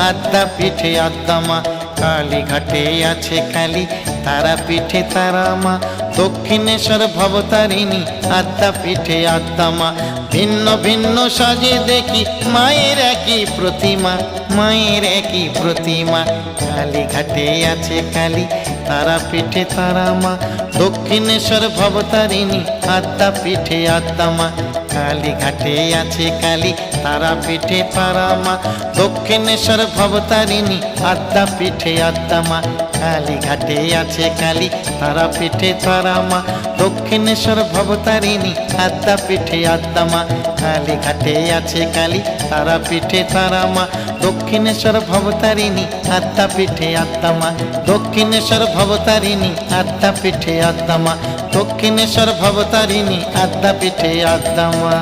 আদ্যা পিঠে আদ্যা মা। কালীঘাটে আছে কালী, তারা পিঠে তারা মা। দক্ষিণেশ্বর ভবতারিণী, আদ্যা পিঠে আদ্যা মা। ভিন্ন ভিন্ন সাজে দেখি মায়ের একই প্রতিমা, মায়ের একই প্রতিমা। কালীঘাটে আছে কালী, তারা পিঠে তারা মা। দক্ষিণেশ্বর ভবতারিণী, আদ্যা পিঠে আদ্যা মা। কালীঘাটে আছে কালী, তারা পিঠে তারা মা। দক্ষিণেশ্বর ভবতারিণী, আদ্যা পিঠে আদ্যা মা। কালীঘাটে আছে কালী, তারা পিঠে তারা মা। দক্ষিণেশ্বর ভবতারিণী, আদ্যা পিঠে আদ্যা মা। কালীঘাটে আছে কালী, তারা পিঠে তারা মা। দক্ষিণেশ্বর ভবতারিণী, আদ্যা পিঠে আদ্যা মা। দক্ষিণেশ্বর ভবতারিণী, আদ্যা পিঠে আদ্যা মা। দক্ষিণেশ্বর ভবতারিণী, আদ্যা পিঠে আদ্যা মা।